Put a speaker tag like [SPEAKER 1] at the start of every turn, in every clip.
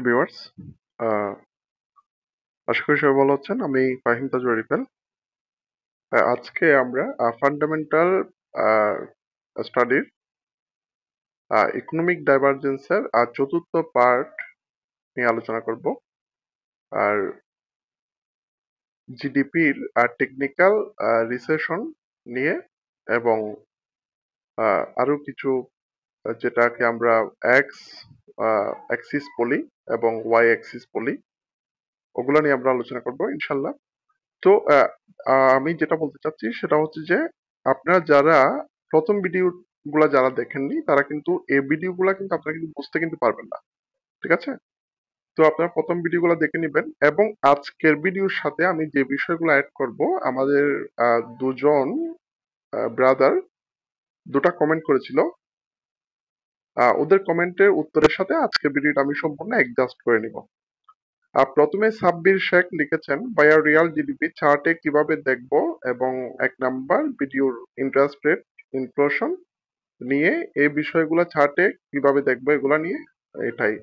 [SPEAKER 1] Viewers, আহ, আশা করি সবাই ভালো আছেন। আমি ফাহিম তাজওয়ার রিপেল। আজকে আমরা ফান্ডামেন্টাল স্টাডির ইকোনমিক ডাইভারজেন্সের চতুর্থ পার্ট নিয়ে আলোচনা করব। আর জিডিপির টেকনিক্যাল রিসেশন নিয়ে এবং আরো কিছু যেটাকে আমরা এক্স অ্যাক্সিস বলি এবং ওয়াই অ্যাক্সিস বলি, ওগুলো নিয়ে আমরা আলোচনা করব ইনশাল্লাহ। তো আমি যেটা বলতে চাচ্ছি সেটা হচ্ছে যে আপনারা যারা প্রথম ভিডিও গুলা যারা দেখেননি তারা কিন্তু এই ভিডিও গুলা কিন্তু আপনারা কিন্তু বুঝতে কিন্তু পারবেন না, ঠিক আছে? তো আপনারা প্রথম ভিডিও গুলা দেখে নিবেন এবং আজকের ভিডিওর সাথে আমি যে বিষয়গুলো অ্যাড করব, আমাদের দুজন ব্রাদার দুটা কমেন্ট করেছিল, ওদের কমেন্টের উত্তরের সাথে আজকের ভিডিওটা আমি সম্পূর্ণ অ্যাডজাস্ট করে নিব। প্রথমে সাব্বির শেখ লিখেছেন, ভাইয়া রিয়াল জিডিপি চার্টে কিভাবে দেখব এবং 1 নাম্বার ভিডিওর ইন্টারেস্ট রেট ইনফ্লেশন নিয়ে এই বিষয়গুলো চার্টে কিভাবে দেখবো এগুলা নিয়ে, এটাই।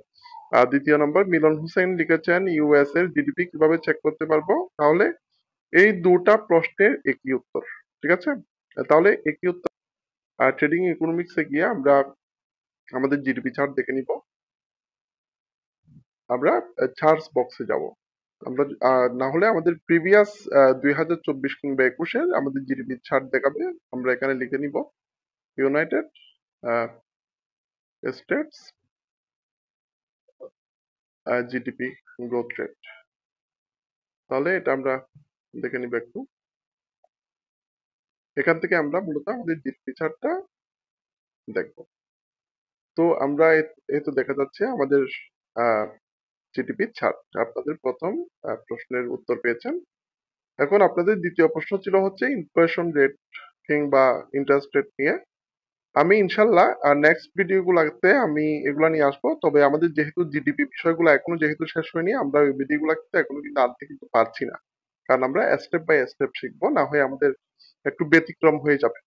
[SPEAKER 1] দ্বিতীয় নম্বর মিলন হোসেন লিখেছেন, ইউএস এর জিডিপি কিভাবে চেক করতে পারবো? তাহলে এই দুটা প্রশ্নের একই উত্তর, ঠিক আছে? তাহলে একই উত্তর। ট্রেডিং ইকোনমিক্সে গিয়ে আমরা আমাদের জিডিপি চার্ট দেখে নিব। আমরা চার্টস বক্সে যাব। আমরা না হলে আমাদের প্রিভিয়াস 2024 কিংবা 21-এর আমাদের জিডিপি চার্ট দেখাবে, আমরা এখানে লিখে নিব United states GDP growth rate. তাহলে এটা আমরা দেখে নিব একটু। এখান থেকে আমরা মূলত আমাদের জিডিপি চার্টটা দেখব। তো আমরা এই তো দেখা যাচ্ছে আমাদের জিডিপি চার্ট। আপনাদের প্রথম প্রশ্নের উত্তর পেয়েছেন। এখন আপনাদের দ্বিতীয় প্রশ্ন ছিল হচ্ছে ইনফ্লেশন রেট কিংবা ইন্টারেস্ট রেট নিয়ে। আমি ইনশাল্লাহ নেক্সট ভিডিওগুলোতে আমি এগুলা নিয়ে আসবো। তবে আমাদের যেহেতু জিডিপি বিষয়গুলো এখনো যেহেতু শেষ হয়নি, আমরা ওই ভিডিওগুলো কিন্তু এখনো কিন্তু আনতে কিন্তু পারছি না, কারণ আমরা স্টেপ বাই স্টেপ শিখবো, না হয় আমাদের একটু ব্যতিক্রম হয়ে যাবে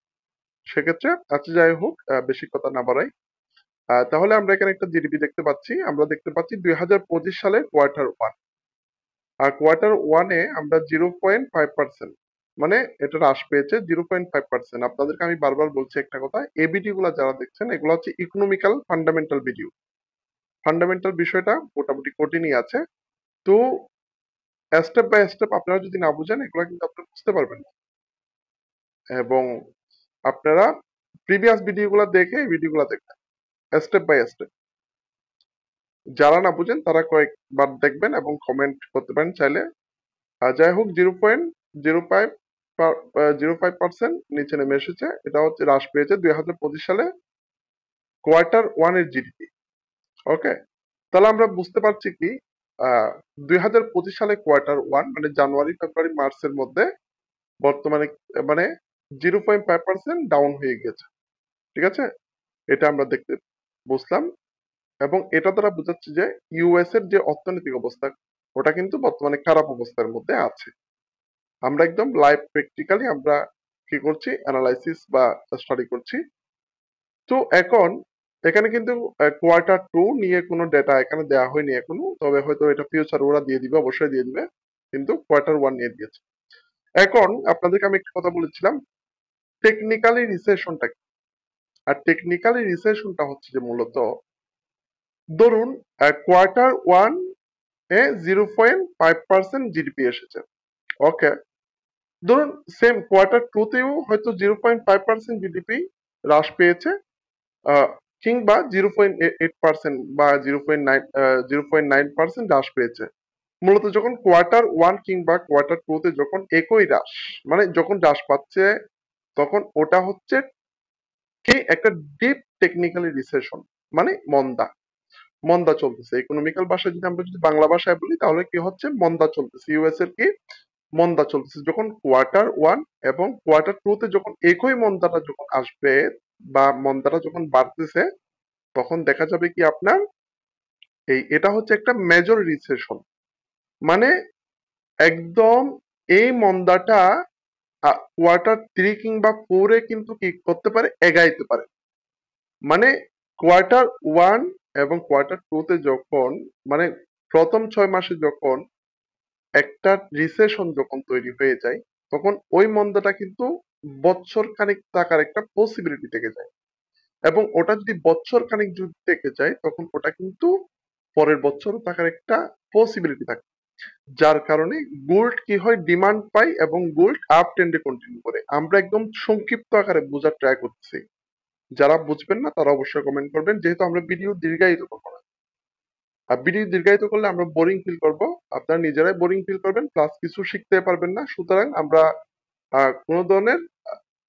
[SPEAKER 1] সেক্ষেত্রে। আচ্ছা, যাই হোক, বেশি কথা না বাড়াই। তাহলে আমরা এখানে একটা জিডিপি দেখতে পাচ্ছি। আমরা দেখতে পাচ্ছি 2025 সালে কোয়ার্টার ওয়ান। আর কোয়ার্টার ওয়ানে আমরা 0.5%, মানে এটা হ্রাস পেয়েছে 0.5%। আপনাদেরকে আমি বারবার বলছি একটা কথা, এই ভিডিও গুলা যারা দেখছেন এগুলো হচ্ছে ইকোনমিক্যাল ফান্ডামেন্টাল ভিডিও। ফান্ডামেন্টাল বিষয়টা মোটামুটি কঠিনই আছে। তো স্টেপ বাই স্টেপ আপনারা যদি না বুঝেন এগুলো কিন্তু আপনারা বুঝতে পারবেন না। এবং আপনারা প্রিভিয়াস ভিডিওগুলো দেখে এই ভিডিওগুলো দেখবেন স্টেপ বাই স্টেপ। যারা না বুঝেন তারা কয়েকবার দেখবেন এবং কমেন্ট করতে পারেন চাইলে। যাই হোক, 0.05% নিচে নেমে এসেছে। এটা হচ্ছে হ্রাস পেয়েছে 2025 সালে কোয়ার্টার ওয়ান এর জিডিপি। ওকে, তাহলে আমরা বুঝতে পারছি কি 2025 সালে কোয়ার্টার ওয়ান মানে জানুয়ারি ফেব্রুয়ারি মার্চের মধ্যে বর্তমানে মানে 0.5% ডাউন হয়ে গেছে, ঠিক আছে? এটা আমরা দেখতে বুঝলাম এবং এটা দ্বারা বোঝাচ্ছে যে ইউএস এর যে অর্থনৈতিক অবস্থা ওটা কিন্তু বর্তমানে খারাপ অবস্থার মধ্যে আছে। আমরা একদম লাইভ প্র্যাকটিক্যালি আমরা কি করছি, অ্যানালাইসিস বা স্টাডি করছি। তো এখন এখানে কিন্তু কোয়ার্টার টু নিয়ে কোনো ডেটা এখানে দেওয়া হয়নি এখনো, তবে হয়তো এটা ফিউচার ওরা দিয়ে দিবে, অবশ্যই দিয়ে দিবে, কিন্তু কোয়ার্টার ওয়ান নিয়ে দিয়েছে। এখন আপনাদেরকে আমি একটা কথা বলেছিলাম, টেকনিক্যালি রিসেশনটা কি? আর টেকনিক্যালি রিসেশনটা হচ্ছে যে মূলত ধরুন কোয়ার্টার ওয়ান এ 0.5% জিডিপি এসেছে। ওকে, ধরুন সেম কোয়ার্টার টু তেও হয়তো 0.5% জিডিপি হ্রাস পেয়েছে, আহ, কিংবা 0.8% বা 0.9% হ্রাস পেয়েছে। মূলত যখন কোয়ার্টার ওয়ান কিংবা কোয়ার্টার টু তে যখন একই হ্রাস, মানে যখন হ্রাস পাচ্ছে, তখন ওটা হচ্ছে কি একটা ডিপ টেকনিক্যালি রিসেশন, মানে মন্দা। মন্দা চলতেছে ইকোনমিক্যাল ভাষায়, যদি আমরা যদি বাংলা ভাষায় বলি তাহলে কি হচ্ছে, মন্দা চলতেছে। ইউএস এর কি মন্দা চলতেছে। যখন কোয়ার্টার ওয়ান এবং কোয়ার্টার টু তে যখন একই মন্দাটা যখন আসবে বা মন্দাটা যখন বাড়তেছে, তখন দেখা যাবে কি আপনার এটা হচ্ছে একটা মেজর রিসেশন। মানে একদম এই মন্দাটা কোয়ার্টার থ্রি কিংবা ফোরে কিন্তু কি করতে পারে, এগাইতে পারে। মানে কোয়ার্টার ওয়ান এবং কোয়ার্টার টু তে যখন মানে প্রথম 6 মাসে যখন একটা রিসেশন যখন তৈরি হয়ে যায়, তখন ওই মন্দাটা কিন্তু বছর খানিক থাকার একটা পসিবিলিটি থেকে যায়। এবং ওটা যদি বছর খানিক যদি থেকে যায়, তখন ওটা কিন্তু পরের বছরও থাকার একটা পসিবিলিটি থাকে। যার কারণে গোল্ড কি হয়, ডিমান্ড পায় এবং গোল্ড আপ ট্রেন্ডে কন্টিনিউ করে। আমরা একদম সংক্ষিপ্ত আকারে বোঝার ট্রাই করতেছি। যারা বুঝবেন না তারা অবশ্যই কমেন্ট করবেন, যেহেতু আমরা ভিডিও দীর্ঘায়িত করবো না। আর ভিডিও দীর্ঘায়িত করলে আমরা বোরিং ফিল করব, আপনারা নিজেরাই বোরিং ফিল করবেন, প্লাস কিছু শিখতে পারবেন না। সুতরাং আমরা কোনো ধরনের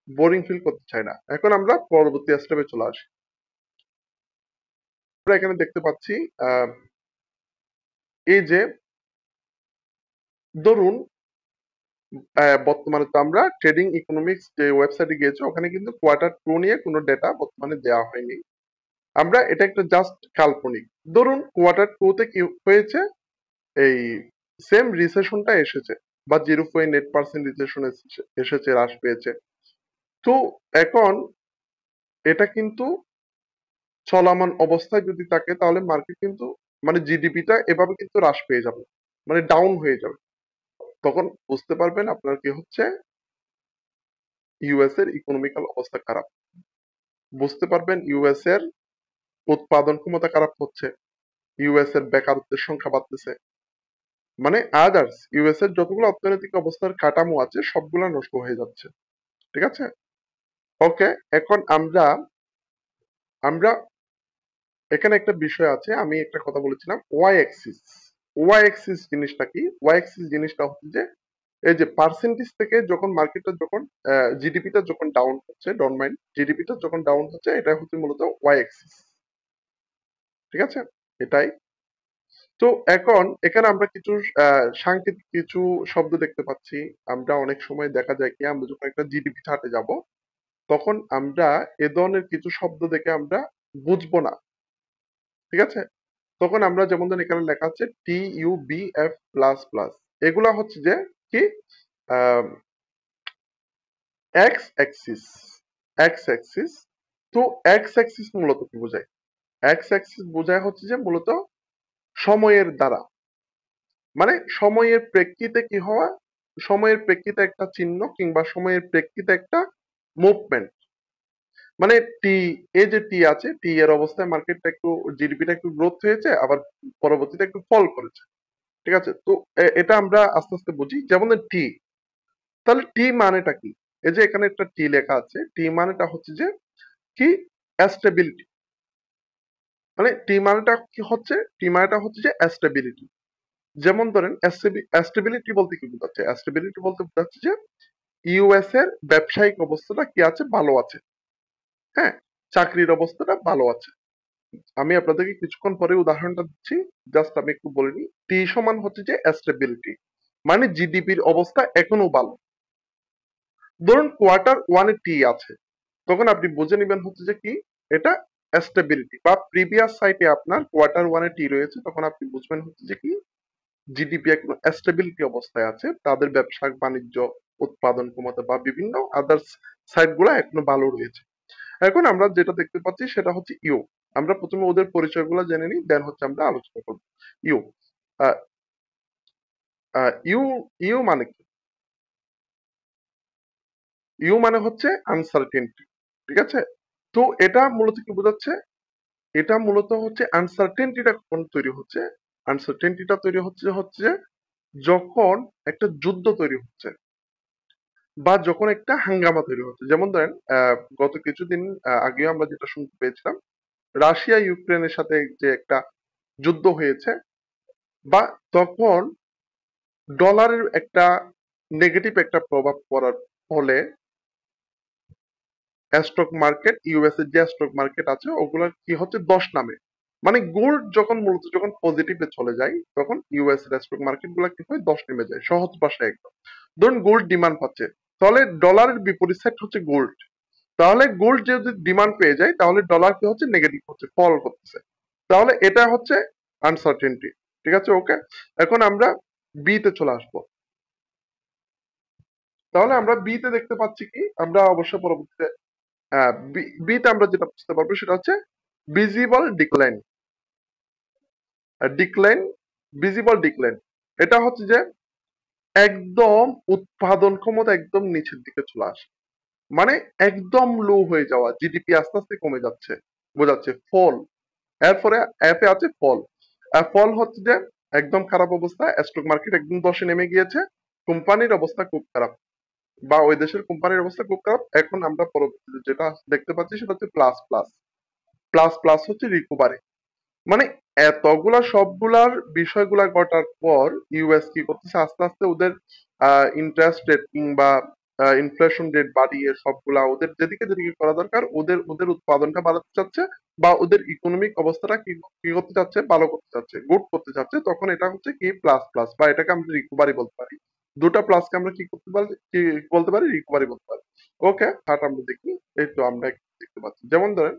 [SPEAKER 1] বোরিং ফিল করতে চাই না। এখন আমরা পরবর্তী স্টেপে চলে আসি। আমরা এখানে দেখতে পাচ্ছি এই যে ধরুন বর্তমানে তো আমরা ট্রেডিং ইকোনমিক্স যে ওয়েবসাইটে গিয়েছি, ওখানে কিন্তু কোয়ার্টার টু নিয়ে কোনো ডেটা বর্তমানে দেওয়া হয়নি। আমরা এটা একটা জাস্ট কাল্পনিক। ধরুন কোয়ার্টার টু তে কি হয়েছে, এই সেম রিসেশনটা এসেছে বা 0.8% রিসেশন এসেছে, হ্রাস পেয়েছে। তো এখন এটা কিন্তু চলমান অবস্থায় যদি থাকে, তাহলে মার্কেট কিন্তু মানে জিডিপিটা এভাবে কিন্তু হ্রাস পেয়ে যাবে, মানে ডাউন হয়ে যাবে। তখন বুঝতে পারবেন আপনার কি হচ্ছে, ইউএস এর ইকোনমিক্যাল অবস্থা খারাপ। বুঝতে পারবেন ইউএস এর উৎপাদন ক্ষমতা খারাপ হচ্ছে, ইউএস এর বেকারত্বের সংখ্যা বাড়তেছে, মানে আদার্স ইউএস এর যতগুলো অর্থনৈতিক অবস্থার কাঠামো আছে সবগুলা নষ্ট হয়ে যাচ্ছে। ঠিক আছে, ওকে। এখন আমরা আমরা এখানে একটা বিষয় আছে, আমি একটা কথা বলেছিলাম ওয়াই অ্যাক্সিস। ওয়াই অ্যাক্সিস জিনিসটা কি? ওয়াই অ্যাক্সিস জিনিসটা হচ্ছে যে এই যে পার্সেন্টেজ থেকে যখন মার্কেটটা যখন জিডিপিটা যখন ডাউন হচ্ছে, ডন্ট মাইন্ড, জিডিপিটা যখন ডাউন হচ্ছে, এটা হচ্ছে মূলত ওয়াই অ্যাক্সিস। ঠিক আছে, এটাই। তো এখন এখানে আমরা কিছু সাংকেতিক কিছু শব্দ দেখতে পাচ্ছি। আমরা অনেক সময় দেখা যায় কি, আমরা যখন একটা জিডিপি চার্টে যাব, তখন আমরা এ ধরনের কিছু শব্দ দেখে আমরা বুঝবো না। ঠিক আছে, তখন আমরা যেমন ধরেন এখানে লেখা আছে TUBF++, এগুলা হচ্ছে যে কি, এক্স অ্যাক্সিস। এক্স অ্যাক্সিস, তো এক্স অ্যাক্সিস মূলত কি বোঝায়? এক্স অ্যাক্সিস বোঝায় হচ্ছে যে মূলত সময়ের দ্বারা, মানে সময়ের প্রেক্ষিতে কি হওয়া, সময়ের প্রেক্ষিতে একটা চিহ্ন কিংবা সময়ের প্রেক্ষিতে একটা মুভমেন্ট। মানে টি, এই যে টি আছে, টি এর অবস্থায় মার্কেটটা একটু, জিডিপিটা একটু গ্রোথ হয়েছে, আবার পরবর্তীতে একটু ফল করেছে। ঠিক আছে, তো এটা আমরা আস্তে আস্তে বুঝি। যেমন টি, তাহলে টি মানেটা কি? এই যে এখানে একটা টি লেখা আছে, টি মানেটা হচ্ছে যে কি, স্টেবিলিটি। মানে টি মানেটা কি হচ্ছে, টি মানেটা হচ্ছে যে স্টেবিলিটি। যেমন ধরেন স্টেবিলিটি বলতে কি বোঝাচ্ছে? স্টেবিলিটি বলতে বোঝাচ্ছে যে ইউএস এর ব্যবসায়িক অবস্থাটা কি আছে, ভালো আছে। হ্যাঁ, চাকরির অবস্থাটা ভালো আছে। আমি আপনাদেরকে কিছুক্ষণ পরে উদাহরণটা দিচ্ছি, জাস্ট আমি একটু বলে নিই। টি সমান হচ্ছে যে স্টেবিলিটি, মানে জিডিপির অবস্থা এখনো ভালো। ধরুন কোয়ার্টার ওয়ানে টি আছে, তখন আপনি বুঝে নেবেন হচ্ছে যে কি, এটা স্টেবিলিটি। বা প্রিভিয়াস সাইটে আপনার কোয়ার্টার ওয়ানে টি রয়েছে, তখন আপনি বুঝবেন হচ্ছে যে কি, জিডিপি এখনো স্টেবিলিটি অবস্থায় আছে, তাদের ব্যবসা বাণিজ্য, উৎপাদন ক্ষমতা বা বিভিন্ন আদার্স সাইড গুলা এখনো ভালো রয়েছে। এখন আমরা যেটা দেখতে পাচ্ছি সেটা হচ্ছে ইউ। আমরা প্রথমে ওদের পরিচয়গুলো জেনে নিই, দেন হচ্ছে আমরা আলোচনা করব। ইউ, ইউ, ইউ মানে কি? ইউ মানে হচ্ছে আনসার্টেনটি। ঠিক আছে, তো এটা মূলত কি বোঝাচ্ছে? এটা মূলত হচ্ছে আনসার্টেনটিটা কখন তৈরি হচ্ছে, আনসার্টেনটিটা তৈরি হচ্ছে হচ্ছে যখন একটা যুদ্ধ তৈরি হচ্ছে বা যখন একটা হাঙ্গামা তৈরি হচ্ছে। যেমন ধরেন গত কিছুদিন আগেও আমরা যেটা শুনতে পেয়েছিলাম, রাশিয়া ইউক্রেনের সাথে যে একটা যুদ্ধ হয়েছে, বা তখন ডলারের একটা নেগেটিভ একটা প্রভাব পড়ার ফলে স্টক মার্কেট, ইউএস এর যে স্টক মার্কেট আছে ওগুলা কি হচ্ছে, দশ নামে। মানে গোল্ড যখন মূলত যখন পজিটিভে চলে যায়, তখন ইউএস এর স্টক মার্কেট গুলা কি হয়, দশ নেমে যায়, সহজ ভাষায় একদম। ধরুন গোল্ড ডিমান্ড পাচ্ছে, তাহলে ডলারের বিপরীত সাইড হচ্ছে গোল্ড। তাহলে গোল্ড যদি ডিমান্ড পেয়ে যায়, তাহলে ডলার কি হচ্ছে, নেগেটিভ হচ্ছে, ফল করতেছে। তাহলে এটা হচ্ছে আনসার্টেনটি। ঠিক আছে, ওকে। এখন আমরা বি তে চলে আসবো। তাহলে আমরা বি তে দেখতে পাচ্ছি কি, আমরা অবশ্য পরবর্তীতে বি তে আমরা যেটা বুঝতে পারবো সেটা হচ্ছে visible decline. Decline, visible decline, এটা হচ্ছে যে একদম উৎপাদন ক্ষমতা একদম নিচের দিকে চলে আসে, মানে একদম লো হয়ে যাওয়া, জিডিপি আস্তে আস্তে কমে যাচ্ছে, বোঝাচ্ছে ফল। এরপরে এফ এ আছে ফল। ফল হচ্ছে যে একদম খারাপ অবস্থা, স্টক মার্কেট একদম দশে নেমে গিয়েছে, কোম্পানির অবস্থা খুব খারাপ, বা ওই দেশের কোম্পানির অবস্থা খুব খারাপ। এখন আমরা পরবর্তীতে যেটা দেখতে পাচ্ছি সেটা হচ্ছে প্লাস প্লাস। প্লাস প্লাস হচ্ছে রিকভারি। মানে এতগুলা সবগুলার বিষয়গুলা ঘটার পর ইউএস কি করতেছে, আস্তে আস্তে ওদের ইন্টারেস্ট রেট কিংবা ইনফ্লেশন রেট বাড়িয়ে সবগুলা ওদের যেদিকে যেদিকে করা দরকার, ওদের ওদের উৎপাদনটা বাড়াতে চাচ্ছে, বা ওদের ইকোনমিক অবস্থাটা কি কি করতে চাচ্ছে, ভালো করতে চাচ্ছে, গুড করতে চাচ্ছে। তখন এটা হচ্ছে কি প্লাস প্লাস, বা এটাকে আমরা রিকভারি বলতে পারি। দুটা প্লাসকে আমরা কি করতে পারি, কি বলতে পারি, রিকভারি বলতে পারি। ওকে, হাট আমরা দেখি। এই তো আমরা দেখতে পাচ্ছি, যেমন ধরেন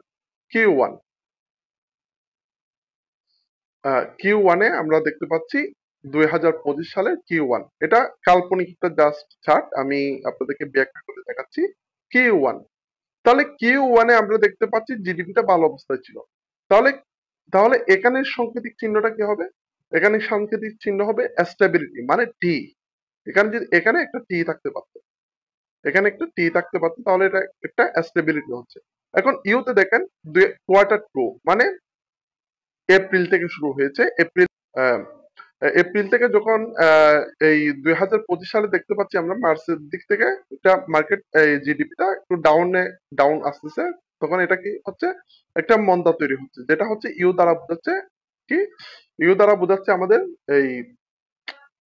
[SPEAKER 1] Q1, Q1 আমরা দেখতে পাচ্ছি 2025 সালের Q1। এটা কাল্পনিক একটা জাস্ট চার্ট, আমি আপনাদেরকে ব্যাখ্যা করে দেখাচ্ছি। Q1, তাহলে Q1 আমরা দেখতে পাচ্ছি জিডিপিটা ভালো অবস্থায় ছিল। তাহলে তাহলে এখানে সাংকেতিক চিহ্নটা কি হবে? এখানে সাংকেতিক চিহ্ন হবে স্টেবিলিটি, মানে টি। এখানে যদি এখানে একটা টি থাকতে পারতো, এখানে একটা টি থাকতে পারতো, তাহলে এটা একটা স্টেবিলিটি হচ্ছে। এখন ইউতে দেখেন Q2, মানে এপ্রিল থেকে শুরু হয়েছে। আহ, এপ্রিল থেকে যখন এই 2025 সালে দেখতে পাচ্ছি আমরা মার্চের দিক থেকে এটা মার্কেট এই জিডিপিটা একটু ডাউন আসতেছে, তখন এটা কি হচ্ছে, একটা মন্দা তৈরি হচ্ছে, যেটা হচ্ছে ইউ দ্বারা বোঝাচ্ছে কি, ইউ দ্বারা বোঝাচ্ছে আমাদের এই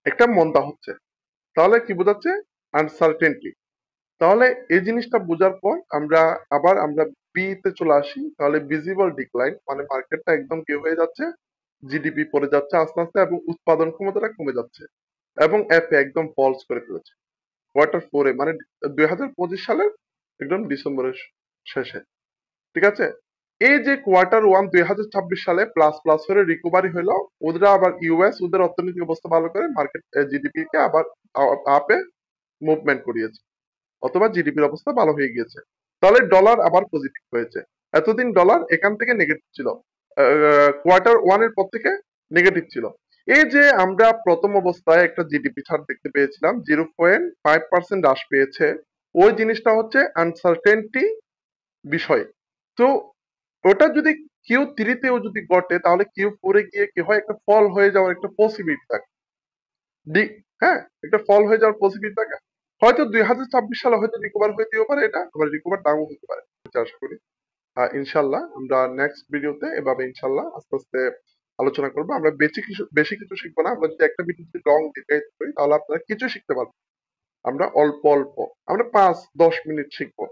[SPEAKER 1] একটা মন্দা হচ্ছে। তাহলে কি বোঝাচ্ছে, আনসার্টেনটি। তাহলে এই জিনিসটা বোঝার পর আমরা বি তে চলে আসি। তাহলে ভিজিবল ডিক্লাইন, মানে মার্কেটটা একদম কি হয়ে যাচ্ছে, জিডিপি পড়ে যাচ্ছে আস্তে আস্তে, এবং উৎপাদন ক্ষমতাটা কমে যাচ্ছে, এবং এফ এ একদম ফলস করে ফেলেছে Q4, মানে 2025 সালের একদম ডিসেম্বরের শেষে। ঠিক আছে, এই যে Q1 2026 সালে প্লাস প্লাস করে রিকভারি হলো, ওদের আবার ইউএস ওদের অর্থনৈতিক অবস্থা ভালো করে মার্কেট জিডিপি কে আবার আপে মুভমেন্ট করিয়েছে, অথবা জিডিপির অবস্থা ভালো হয়ে গিয়েছে। তাহলে ডলার আবার পজিটিভ হয়েছে। এতদিন ডলার এখান থেকে নেগেটিভ ছিল, Q1 এর পর থেকে নেগেটিভ ছিল। এই যে আমরা প্রথম অবস্থায় একটা জিডিপি ছাড় দেখতে পেয়েছিলাম, 0.5% হ্রাস পেয়েছে, ওই জিনিসটা হচ্ছে আনসার্টেনটি বিষয়। তো ওটা যদি Q3-তেও যদি ঘটে, তাহলে Q4-এ গিয়ে কি হয়, একটা ফল হয়ে যাওয়ার একটা পসিবিলিটি থাকে। হ্যাঁ, একটা ফল হয়ে যাওয়ার পসিবিলিটি থাকে। হয়তো 2026 সালে হয়তো রিকভার হইতেও পারে, এটা আবার রিকভার নাও হতে পারে, আশা করি। ইনশাল্লাহ আমরা নেক্সট ভিডিওতে এভাবে ইনশাল্লাহ আস্তে আস্তে আলোচনা করবো। আমরা বেশি কিছু শিখবো না, আমরা যদি একটা ভিডিও যদি লং ডিটেইলস করি, তাহলে আপনারা কিছু শিখতে পারবেন। আমরা অল্প অল্প, আমরা 5-10 মিনিট শিখবো,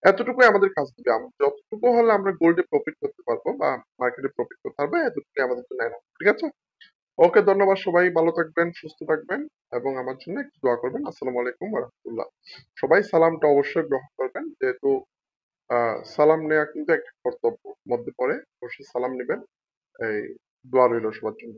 [SPEAKER 1] এতটুকুই আমাদের কাজ দিবে। আমরা যতটুকু হলে আমরা গোল্ডে প্রফিট করতে পারবো বা মার্কেটে প্রফিট করতে পারবো, এতটুকুই আমাদের জন্য enough। ঠিক আছে, ওকে, ধন্যবাদ। সবাই ভালো থাকবেন, সুস্থ থাকবেন, এবং আমার জন্য একটু দোয়া করবেন। আসসালামু আলাইকুম ওয়া রাহমাতুল্লাহ। সবাই সালামটা অবশ্যই গ্রহণ করবেন, যেহেতু সালাম নেওয়া কিন্তু একটা কর্তব্য মধ্যে পড়ে, অবশ্যই সালাম নেবেন। এই দোয়া রইল সবার জন্য।